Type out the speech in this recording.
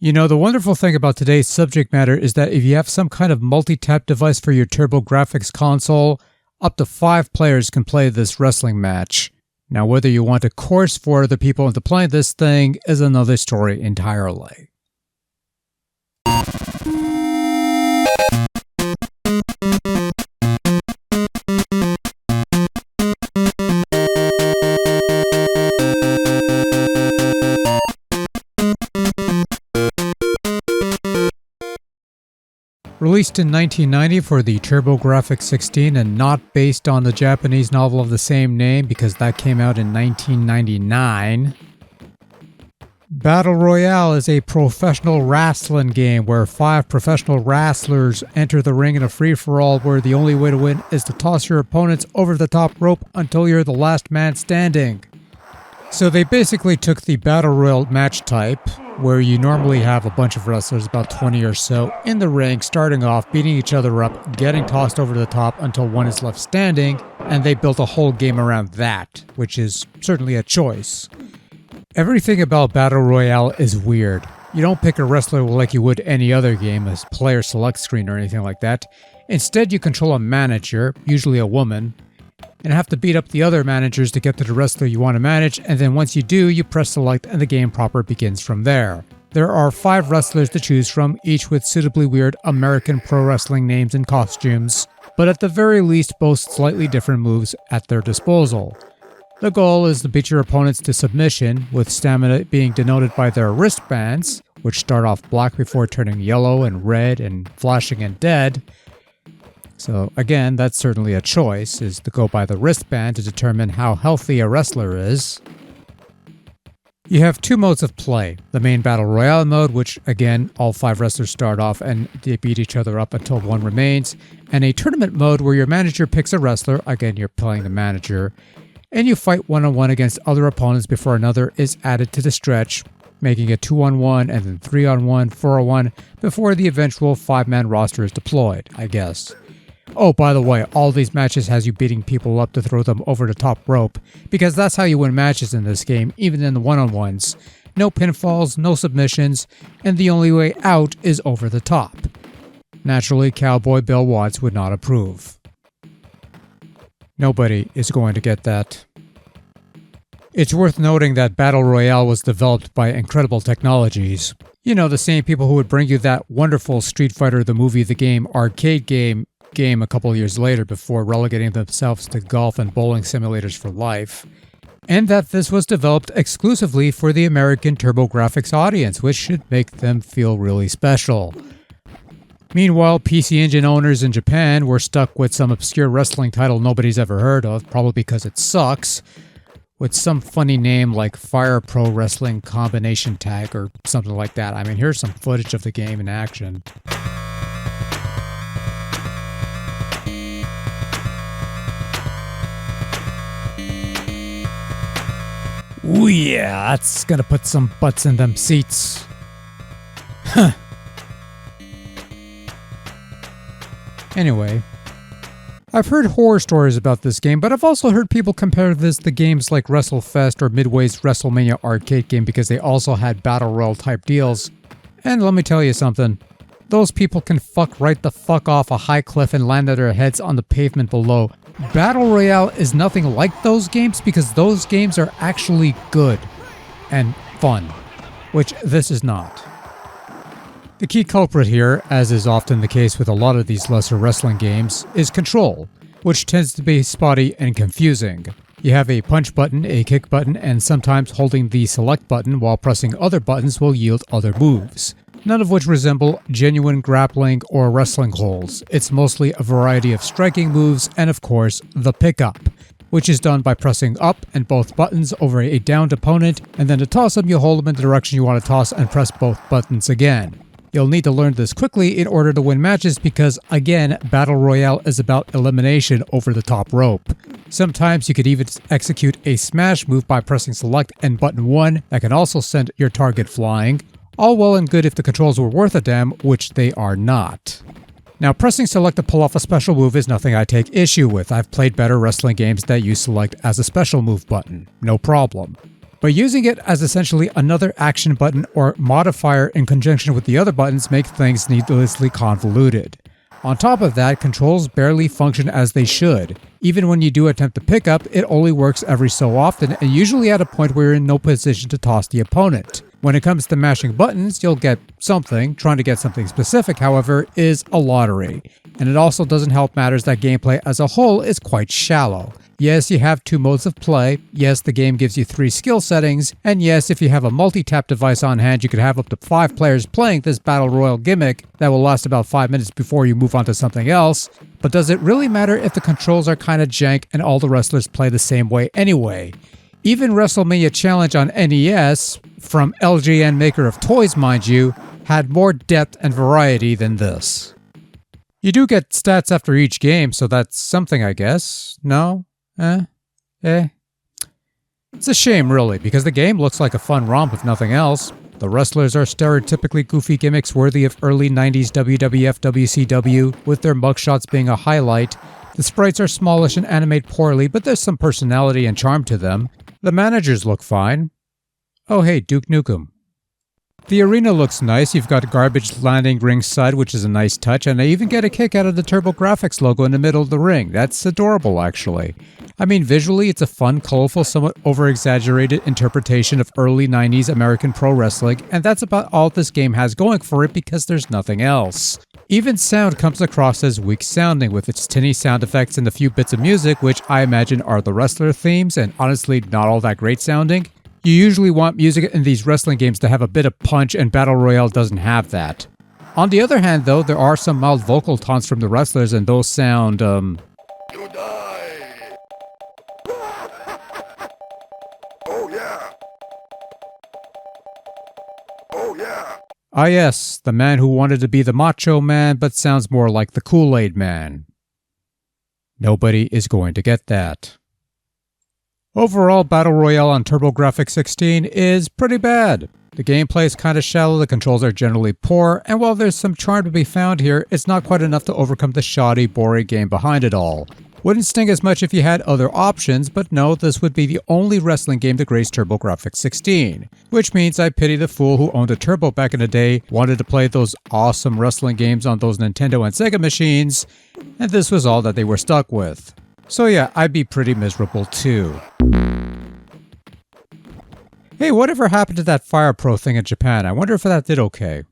You know, the wonderful thing about today's subject matter is that if you have some kind of multi-tap device for your TurboGrafx console, up to 5 players can play this wrestling match. Now, whether you want to course for other people into playing this thing is another story entirely. Released in 1990 for the TurboGrafx-16 and not based on the Japanese novel of the same name because that came out in 1999. Battle Royale is a professional wrestling game where 5 professional wrestlers enter the ring in a free-for-all where the only way to win is to toss your opponents over the top rope until you're the last man standing. So they basically took the Battle Royale match type, where you normally have a bunch of wrestlers, about 20 or so, in the ring, starting off, beating each other up, getting tossed over the top until one is left standing, and they built a whole game around that, which is certainly a choice. Everything about Battle Royale is weird. You don't pick a wrestler like you would any other game, a player select screen or anything like that. Instead, you control a manager, usually a woman, and have to beat up the other managers to get to the wrestler you want to manage, and then once you do, you press select and the game proper begins from there. There are 5 wrestlers to choose from, each with suitably weird American pro wrestling names and costumes, but at the very least boast slightly different moves at their disposal. The goal is to beat your opponents to submission, with stamina being denoted by their wristbands, which start off black before turning yellow and red and flashing and dead. So again, that's certainly a choice, is to go by the wristband to determine how healthy a wrestler is. You have 2 modes of play. The main Battle Royale mode, which again, all 5 wrestlers start off and they beat each other up until one remains. And a tournament mode where your manager picks a wrestler, again you're playing the manager, and you fight one-on-one against other opponents before another is added to the stretch, making it 2-on-1 and then 3-on-1, 4-on-1, before the eventual 5-man roster is deployed, I guess. Oh, by the way, all these matches has you beating people up to throw them over the top rope, because that's how you win matches in this game, even in the one-on-ones. No pinfalls, no submissions, and the only way out is over the top. Naturally, Cowboy Bill Watts would not approve. Nobody is going to get that. It's worth noting that Battle Royale was developed by Incredible Technologies. You know, the same people who would bring you that wonderful Street Fighter the movie, the game, arcade game a couple of years later before relegating themselves to golf and bowling simulators for life. And that this was developed exclusively for the American TurboGrafx audience, which should make them feel really special. Meanwhile, PC Engine owners in Japan were stuck with some obscure wrestling title nobody's ever heard of, probably because it sucks, with some funny name like Fire Pro Wrestling Combination Tag or something like that. I mean, here's some footage of the game in action. Ooh yeah, that's gonna put some butts in them seats. Huh. Anyway, I've heard horror stories about this game, but I've also heard people compare this to games like WrestleFest or Midway's WrestleMania arcade game because they also had Battle Royale type deals. And let me tell you something, those people can fuck right the fuck off a high cliff and land at their heads on the pavement below. Battle Royale is nothing like those games because those games are actually good and fun, which this is not. The key culprit here, as is often the case with a lot of these lesser wrestling games, is control, which tends to be spotty and confusing. You have a punch button, a kick button, and sometimes holding the select button while pressing other buttons will yield other moves, none of which resemble genuine grappling or wrestling holds. It's mostly a variety of striking moves and, of course, the pickup, which is done by pressing up and both buttons over a downed opponent, and then to toss them you hold them in the direction you want to toss and press both buttons again. You'll need to learn this quickly in order to win matches because, again, Battle Royale is about elimination over the top rope. Sometimes you could even execute a smash move by pressing select and button 1 that can also send your target flying. All well and good if the controls were worth a damn, which they are not. Now, pressing select to pull off a special move is nothing I take issue with. I've played better wrestling games that use select as a special move button. No problem. But using it as essentially another action button or modifier in conjunction with the other buttons makes things needlessly convoluted. On top of that, controls barely function as they should. Even when you do attempt to pick up, it only works every so often and usually at a point where you're in no position to toss the opponent. When it comes to mashing buttons, you'll get something. Trying to get something specific, however, is a lottery. And it also doesn't help matters that gameplay as a whole is quite shallow. Yes, you have 2 modes of play. Yes, the game gives you 3 skill settings. And yes, if you have a multi-tap device on hand, you could have up to 5 players playing this Battle Royale gimmick that will last about 5 minutes before you move on to something else. But does it really matter if the controls are kinda jank and all the wrestlers play the same way anyway? Even WrestleMania Challenge on NES, from LJN maker of toys mind you, had more depth and variety than this. You do get stats after each game, so that's something I guess. No? It's a shame really, because the game looks like a fun romp if nothing else. The wrestlers are stereotypically goofy gimmicks worthy of early 90s WWF WCW, with their mugshots being a highlight. The sprites are smallish and animate poorly, but there's some personality and charm to them. The managers look fine. Oh hey, Duke Nukem. The arena looks nice. You've got garbage landing ringside, which is a nice touch, and I even get a kick out of the TurboGrafx logo in the middle of the ring. That's adorable, actually. I mean, visually, it's a fun, colorful, somewhat over-exaggerated interpretation of early 90s American pro wrestling, and that's about all this game has going for it because there's nothing else. Even sound comes across as weak sounding with its tinny sound effects and the few bits of music, which I imagine are the wrestler themes, and honestly, not all that great sounding. You usually want music in these wrestling games to have a bit of punch, and Battle Royale doesn't have that. On the other hand, though, there are some mild vocal taunts from the wrestlers, and those sound, You die! Oh yeah! Oh yeah! Ah yes, the man who wanted to be the Macho Man, but sounds more like the Kool-Aid Man. Nobody is going to get that. Overall, Battle Royale on TurboGrafx-16 is pretty bad. The gameplay is kinda shallow, the controls are generally poor, and while there's some charm to be found here, it's not quite enough to overcome the shoddy, boring game behind it all. Wouldn't sting as much if you had other options, but no, this would be the only wrestling game to grace TurboGrafx-16. Which means I pity the fool who owned a Turbo back in the day, wanted to play those awesome wrestling games on those Nintendo and Sega machines, and this was all that they were stuck with. So yeah, I'd be pretty miserable too. Hey, whatever happened to that Fire Pro thing in Japan? I wonder if that did okay.